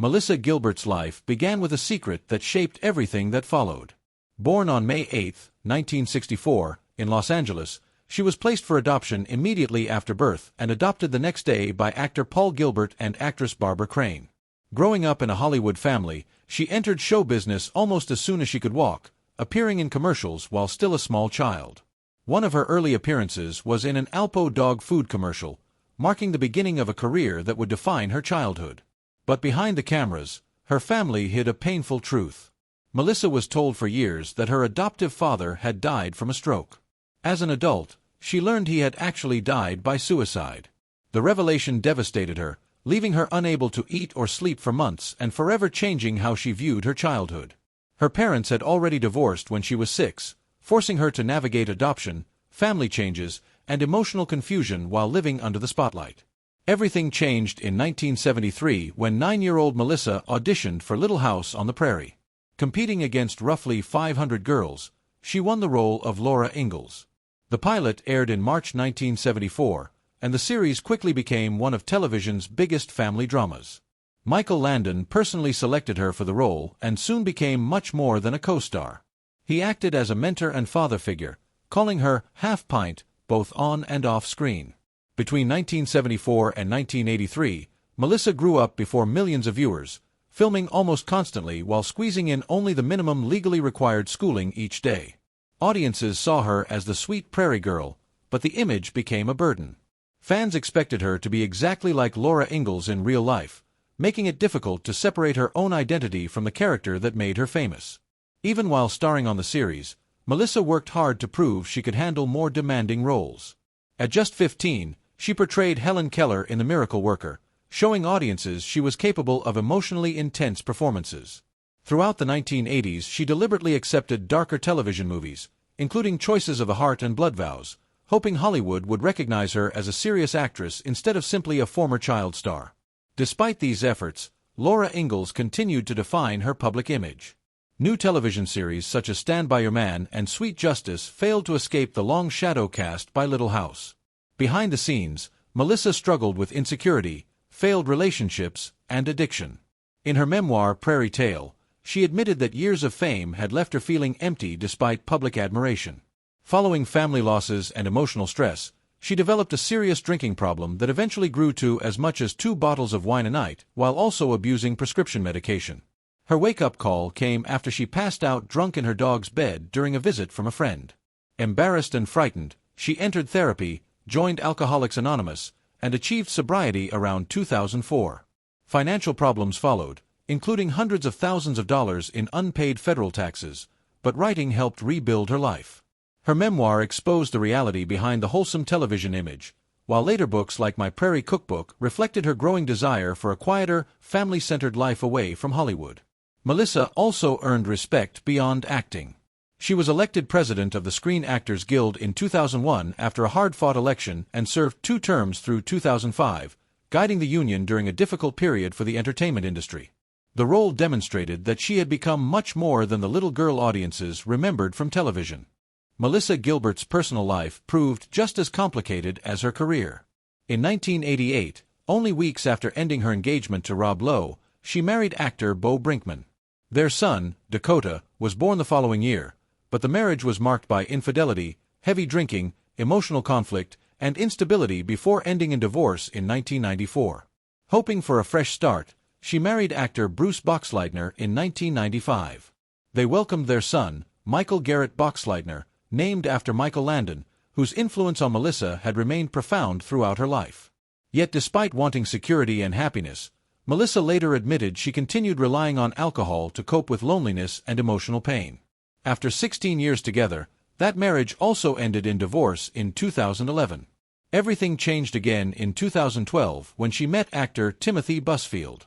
Melissa Gilbert's life began with a secret that shaped everything that followed. Born on May 8, 1964, in Los Angeles, she was placed for adoption immediately after birth and adopted the next day by actor Paul Gilbert and actress Barbara Crane. Growing up in a Hollywood family, she entered show business almost as soon as she could walk, appearing in commercials while still a small child. One of her early appearances was in an Alpo dog food commercial, marking the beginning of a career that would define her childhood. But behind the cameras, her family hid a painful truth. Melissa was told for years that her adoptive father had died from a stroke. As an adult, she learned he had actually died by suicide. The revelation devastated her, leaving her unable to eat or sleep for months and forever changing how she viewed her childhood. Her parents had already divorced when she was 6, forcing her to navigate adoption, family changes, and emotional confusion while living under the spotlight. Everything changed in 1973 when 9-year-old Melissa auditioned for Little House on the Prairie. Competing against roughly 500 girls, she won the role of Laura Ingalls. The pilot aired in March 1974, and the series quickly became one of television's biggest family dramas. Michael Landon personally selected her for the role and soon became much more than a co-star. He acted as a mentor and father figure, calling her half-pint both on and off screen. Between 1974 and 1983, Melissa grew up before millions of viewers, filming almost constantly while squeezing in only the minimum legally required schooling each day. Audiences saw her as the sweet prairie girl, but the image became a burden. Fans expected her to be exactly like Laura Ingalls in real life, making it difficult to separate her own identity from the character that made her famous. Even while starring on the series, Melissa worked hard to prove she could handle more demanding roles. At just 15, she portrayed Helen Keller in The Miracle Worker, showing audiences she was capable of emotionally intense performances. Throughout the 1980s, she deliberately accepted darker television movies, including Choices of the Heart and Blood Vows, hoping Hollywood would recognize her as a serious actress instead of simply a former child star. Despite these efforts, Laura Ingalls continued to define her public image. New television series such as Stand By Your Man and Sweet Justice failed to escape the long shadow cast by Little House. Behind the scenes, Melissa struggled with insecurity, failed relationships, and addiction. In her memoir Prairie Tale, she admitted that years of fame had left her feeling empty despite public admiration. Following family losses and emotional stress, she developed a serious drinking problem that eventually grew to as much as 2 bottles of wine a night, while also abusing prescription medication. Her wake-up call came after she passed out drunk in her dog's bed during a visit from a friend. Embarrassed and frightened, she entered therapy, joined Alcoholics Anonymous, and achieved sobriety around 2004. Financial problems followed, including hundreds of thousands of dollars in unpaid federal taxes, but writing helped rebuild her life. Her memoir exposed the reality behind the wholesome television image, while later books like My Prairie Cookbook reflected her growing desire for a quieter, family-centered life away from Hollywood. Melissa also earned respect beyond acting. She was elected president of the Screen Actors Guild in 2001 after a hard-fought election and served 2 terms through 2005, guiding the union during a difficult period for the entertainment industry. The role demonstrated that she had become much more than the little girl audiences remembered from television. Melissa Gilbert's personal life proved just as complicated as her career. In 1988, only weeks after ending her engagement to Rob Lowe, she married actor Bo Brinkman. Their son, Dakota, was born the following year, but the marriage was marked by infidelity, heavy drinking, emotional conflict, and instability before ending in divorce in 1994. Hoping for a fresh start, she married actor Bruce Boxleitner in 1995. They welcomed their son, Michael Garrett Boxleitner, named after Michael Landon, whose influence on Melissa had remained profound throughout her life. Yet despite wanting security and happiness, Melissa later admitted she continued relying on alcohol to cope with loneliness and emotional pain. After 16 years together, that marriage also ended in divorce in 2011. Everything changed again in 2012 when she met actor Timothy Busfield.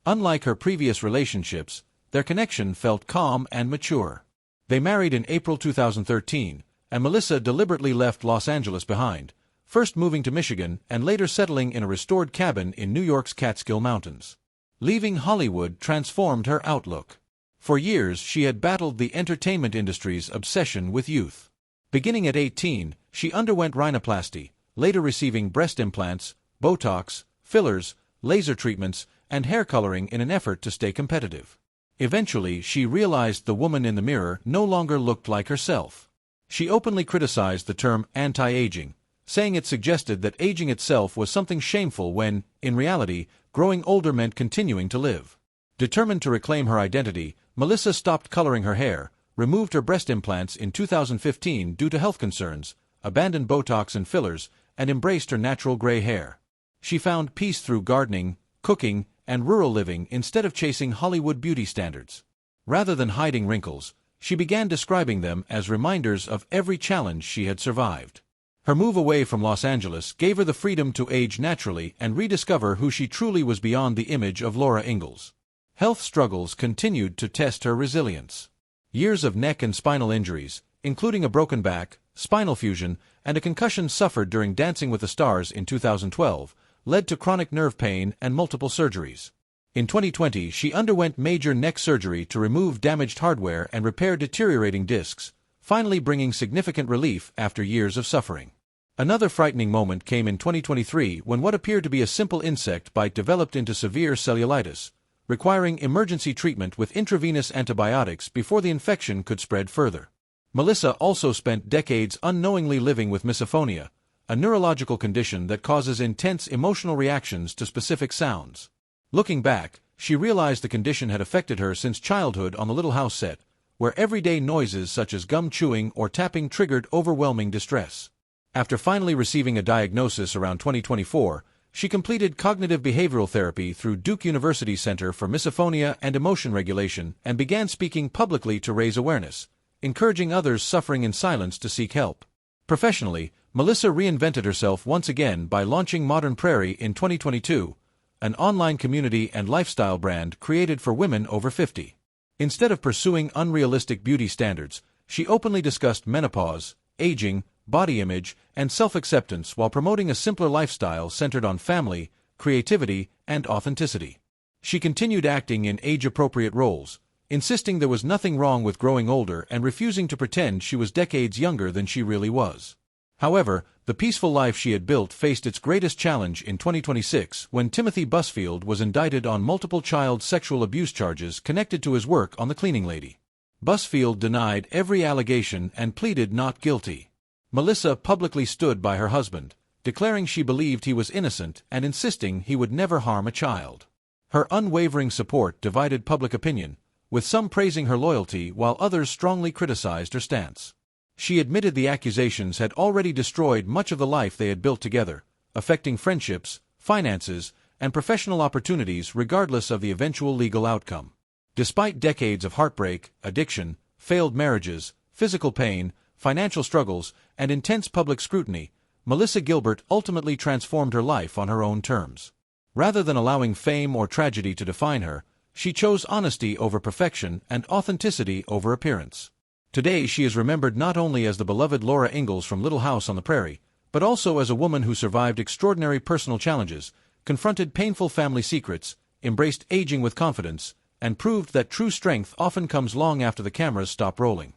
Unlike her previous relationships, their connection felt calm and mature. They married in April 2013, and Melissa deliberately left Los Angeles behind, first moving to Michigan and later settling in a restored cabin in New York's Catskill Mountains. Leaving Hollywood transformed her outlook. For years, she had battled the entertainment industry's obsession with youth. Beginning at 18, she underwent rhinoplasty, later receiving breast implants, Botox, fillers, laser treatments, and hair coloring in an effort to stay competitive. Eventually, she realized the woman in the mirror no longer looked like herself. She openly criticized the term anti-aging, saying it suggested that aging itself was something shameful when, in reality, growing older meant continuing to live. Determined to reclaim her identity, Melissa stopped coloring her hair, removed her breast implants in 2015 due to health concerns, abandoned Botox and fillers, and embraced her natural gray hair. She found peace through gardening, cooking, and rural living instead of chasing Hollywood beauty standards. Rather than hiding wrinkles, she began describing them as reminders of every challenge she had survived. Her move away from Los Angeles gave her the freedom to age naturally and rediscover who she truly was beyond the image of Laura Ingalls. Health struggles continued to test her resilience. Years of neck and spinal injuries, including a broken back, spinal fusion, and a concussion suffered during Dancing with the Stars in 2012, led to chronic nerve pain and multiple surgeries. In 2020, she underwent major neck surgery to remove damaged hardware and repair deteriorating discs, finally bringing significant relief after years of suffering. Another frightening moment came in 2023 when what appeared to be a simple insect bite developed into severe cellulitis, requiring emergency treatment with intravenous antibiotics before the infection could spread further. Melissa also spent decades unknowingly living with misophonia, a neurological condition that causes intense emotional reactions to specific sounds. Looking back, she realized the condition had affected her since childhood on the Little House set, where everyday noises such as gum chewing or tapping triggered overwhelming distress. After finally receiving a diagnosis around 2024, she completed cognitive behavioral therapy through Duke University's Center for Misophonia and Emotion Regulation and began speaking publicly to raise awareness, encouraging others suffering in silence to seek help. Professionally, Melissa reinvented herself once again by launching Modern Prairie in 2022, an online community and lifestyle brand created for women over 50. Instead of pursuing unrealistic beauty standards, she openly discussed menopause, aging, body image, and self-acceptance while promoting a simpler lifestyle centered on family, creativity, and authenticity. She continued acting in age-appropriate roles, insisting there was nothing wrong with growing older and refusing to pretend she was decades younger than she really was. However, the peaceful life she had built faced its greatest challenge in 2026 when Timothy Busfield was indicted on multiple child sexual abuse charges connected to his work on The Cleaning Lady. Busfield denied every allegation and pleaded not guilty. Melissa publicly stood by her husband, declaring she believed he was innocent and insisting he would never harm a child. Her unwavering support divided public opinion, with some praising her loyalty while others strongly criticized her stance. She admitted the accusations had already destroyed much of the life they had built together, affecting friendships, finances, and professional opportunities regardless of the eventual legal outcome. Despite decades of heartbreak, addiction, failed marriages, physical pain, financial struggles, and intense public scrutiny, Melissa Gilbert ultimately transformed her life on her own terms. Rather than allowing fame or tragedy to define her, she chose honesty over perfection and authenticity over appearance. Today she is remembered not only as the beloved Laura Ingalls from Little House on the Prairie, but also as a woman who survived extraordinary personal challenges, confronted painful family secrets, embraced aging with confidence, and proved that true strength often comes long after the cameras stop rolling.